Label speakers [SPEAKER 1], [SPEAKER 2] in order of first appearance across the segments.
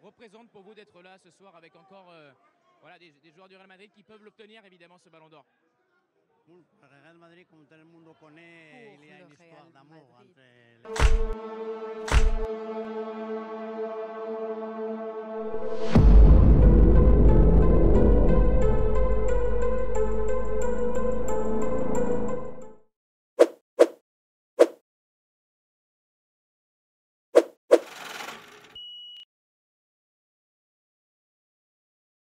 [SPEAKER 1] Représente pour vous d'être là ce soir avec encore voilà, des joueurs du Real Madrid qui peuvent l'obtenir évidemment ce ballon d'or.
[SPEAKER 2] Le Real Madrid, comme tout le monde connaît, il y a une histoire d'amour entre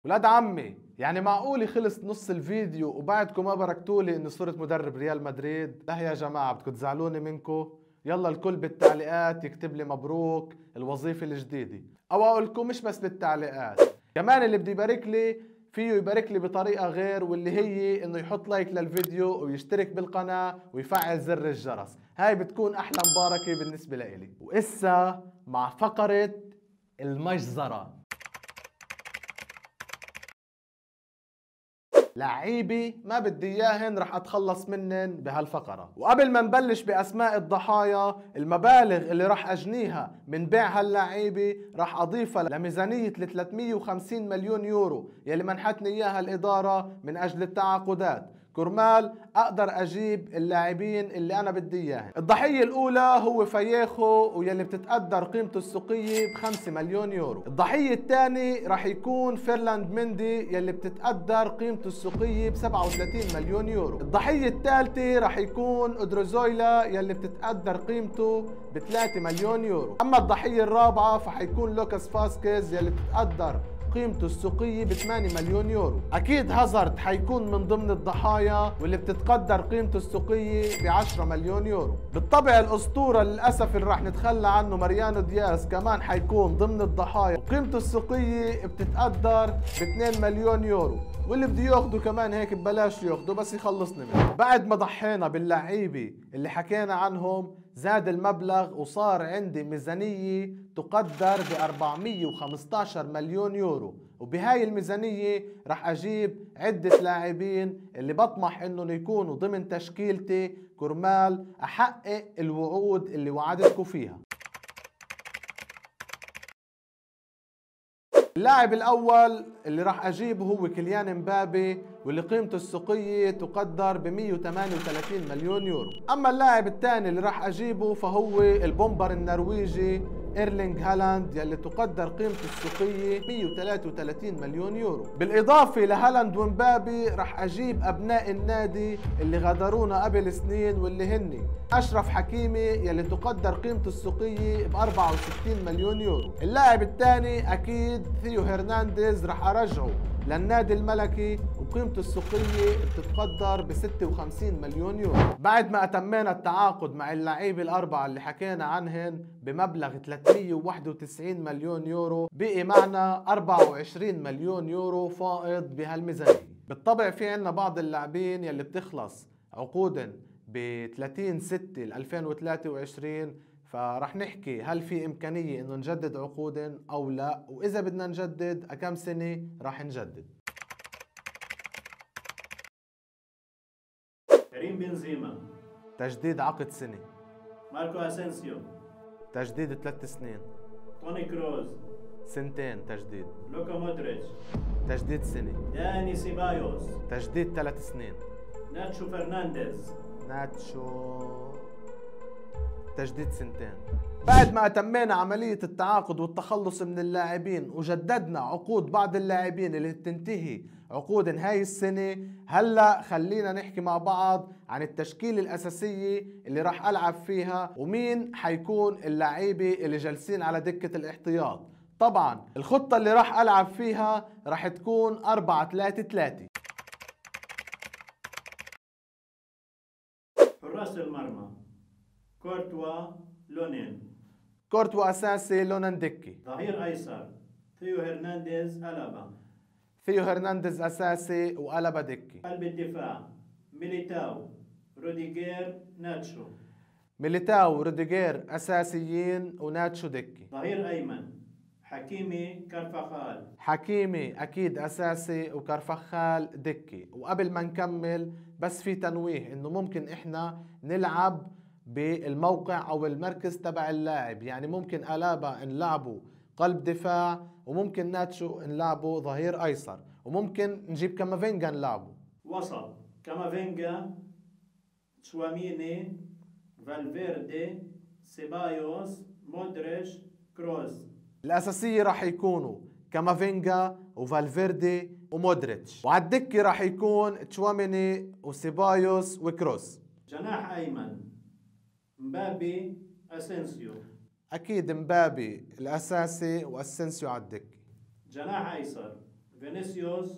[SPEAKER 3] ولاد عمي، يعني معقول خلص نص الفيديو وبعدكم ما بركتولي اني صرت مدرب ريال مدريد؟ لا يا جماعة، بدكم تزعلوني منكم؟ يلا الكل بالتعليقات يكتب لي مبروك الوظيفة الجديدة، او اقول لكم مش بس بالتعليقات، كمان اللي بده يبارك لي فيه يبارك لي بطريقة غير، واللي هي انه يحط لايك للفيديو ويشترك بالقناة ويفعل زر الجرس. هاي بتكون احلى مباركة بالنسبة لإلي. وإسا مع فقرة المجزرة. لعيبي ما بدي اياهن رح اتخلص منن بهالفقرة. وقبل ما نبلش باسماء الضحايا، المبالغ اللي رح اجنيها من بيع هاللعيبة رح اضيفها لميزانية ال 350 مليون يورو يلي منحتني اياها الادارة من اجل التعاقدات، كرمال اقدر اجيب اللاعبين اللي انا بدي اياهم. الضحية الاولى هو فايخو واللي بتتقدر قيمته السوقية ب 5 مليون يورو. الضحية الثاني رح يكون فيرلاند مندي يلي بتتقدر قيمته السوقية ب 37 مليون يورو. الضحية الثالثة رح يكون اودروزويلا يلي بتتقدر قيمته ب 3 مليون يورو. اما الضحية الرابعة فحيكون لوكاس فاسكيز يلي بتتقدر قيمته السوقية ب 8 مليون يورو. أكيد هازارد حيكون من ضمن الضحايا واللي بتتقدر قيمته السوقية ب 10 مليون يورو. بالطبع الأسطورة للأسف اللي راح نتخلى عنه ماريانو دياز كمان حيكون ضمن الضحايا، وقيمته السوقية بتتقدر ب 2 مليون يورو، واللي بده ياخده كمان هيك ببلاش ياخده بس يخلصنا منه. بعد ما ضحينا باللعيبة اللي حكينا عنهم، زاد المبلغ وصار عندي ميزانية تقدر ب 415 مليون يورو، وبهاي الميزانية رح أجيب عدة لاعبين اللي بطمح إنهم يكونوا ضمن تشكيلتي كرمال أحقق الوعود اللي وعدتكم فيها. اللاعب الأول اللي راح أجيبه هو كيليان امبابي، واللي قيمته السوقية تقدر ب 138 مليون يورو. أما اللاعب الثاني اللي راح أجيبه فهو البومبر النرويجي إيرلينغ هالاند يلي تقدر قيمته السوقية 133 مليون يورو. بالإضافة لهالاند ومبابي راح أجيب أبناء النادي اللي غادرونا قبل سنين، واللي هن أشرف حكيمي يلي تقدر قيمته السوقية ب 64 مليون يورو. اللاعب الثاني أكيد ثيو هرنانديز راح أرجعه للنادي الملكي وقيمته السوقية بتتقدر ب 56 مليون يورو. بعد ما أتمينا التعاقد مع اللعيبة الأربعة اللي حكينا عنهن بمبلغ 391 مليون يورو، بقي معنا 24 مليون يورو فائض بهالميزانية. بالطبع في عنا بعض اللاعبين يلي بتخلص عقودن ب 30/6/2023، فرح نحكي هل في إمكانية إنه نجدد عقودن أو لا، وإذا بدنا نجدد أكم سنة رح نجدد.
[SPEAKER 4] كريم بنزيما
[SPEAKER 3] تجديد عقد سنة.
[SPEAKER 4] ماركو أسينسيو
[SPEAKER 3] تجديد 3 سنين.
[SPEAKER 4] توني كروز
[SPEAKER 3] 2 سنين تجديد.
[SPEAKER 4] لوكا مودريتش
[SPEAKER 3] تجديد سنة.
[SPEAKER 4] داني سيبايوس
[SPEAKER 3] تجديد 3 سنين.
[SPEAKER 4] ناتشو فرنانديز
[SPEAKER 3] ناتشو تجديد 2 سنين. بعد ما أتمينا عملية التعاقد والتخلص من اللاعبين وجددنا عقود بعض اللاعبين اللي تنتهي عقود هاي السنة، هلأ خلينا نحكي مع بعض عن التشكيلة الأساسية اللي راح ألعب فيها ومين حيكون اللعيبة اللي جالسين على دكة الاحتياط. طبعا الخطة اللي راح ألعب فيها راح تكون 4-3-3.
[SPEAKER 4] حراس المرمى كورتوا لونين.
[SPEAKER 3] كورتوا أساسي، لونان دكي.
[SPEAKER 4] ظهير أيسر ثيو هرنانديز ألابا.
[SPEAKER 3] ثيو هرنانديز أساسي وألابا دكي.
[SPEAKER 4] قلب الدفاع ميليتاو روديجير ناتشو.
[SPEAKER 3] ميليتاو وروديجير أساسيين وناتشو دكي.
[SPEAKER 4] ظهير أيمن حكيمي كارفاخال.
[SPEAKER 3] حكيمي أكيد أساسي وكرفخال دكي. وقبل ما نكمل بس في تنويه إنه ممكن إحنا نلعب بالموقع أو المركز تبع اللاعب، يعني ممكن ألابا نلعبه قلب دفاع، وممكن ناتشو نلعبه ظهير أيسر، وممكن نجيب كامافينجا نلعبه
[SPEAKER 4] وسط كامافينجا تشواميني فالفيردي سيبايوس مودريتش كروز.
[SPEAKER 3] الأساسية راح يكونوا كامافينجا وفالفيردي ومودريتش، وعلى الدكة راح يكون تشواميني وسيبايوس وكروس.
[SPEAKER 4] جناح أيمن مبابي أسينسيو.
[SPEAKER 3] أكيد مبابي الأساسي وأسينسيو على الدكة.
[SPEAKER 4] جناح أيسر فينيسيوس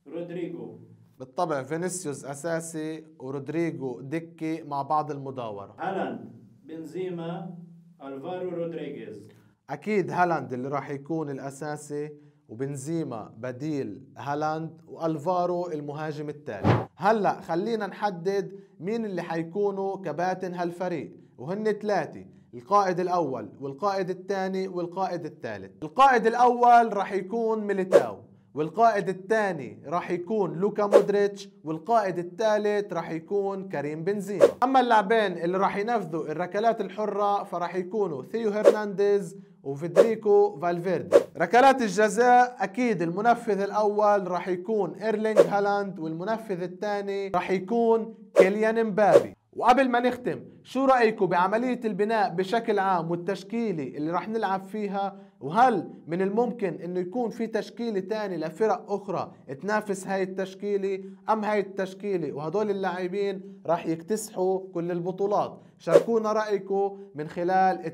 [SPEAKER 4] رودريغو.
[SPEAKER 3] بالطبع فينيسيوس أساسي ورودريغو دكة مع بعض المداورة.
[SPEAKER 4] هالاند بنزيما ألفارو رودريغيز.
[SPEAKER 3] أكيد هالاند اللي راح يكون الأساسي، وبنزيما بديل هالاند، وألفارو المهاجم الثالث. هلأ خلينا نحدد مين اللي حيكونوا كباتن هالفريق، وهن 3: القائد الأول والقائد الثاني والقائد الثالث. القائد الأول راح يكون ميليتاو، والقائد الثاني راح يكون لوكا مودريتش، والقائد الثالث راح يكون كريم بنزيما. أما اللاعبين اللي راح ينفذوا الركلات الحرة فراح يكونوا ثيو هرنانديز وفيدريكو فالفيردي. ركلات الجزاء أكيد المنفذ الأول راح يكون إيرلينغ هالاند، والمنفذ الثاني راح يكون كيليان مبابي. وقبل ما نختم، شو رأيكم بعملية البناء بشكل عام والتشكيلة اللي راح نلعب فيها؟ وهل من الممكن انه يكون في تشكيلة تاني لفرق اخرى تنافس هاي التشكيلة، ام هاي التشكيلة وهدول اللاعبين راح يكتسحوا كل البطولات؟ شاركونا رأيكم من خلال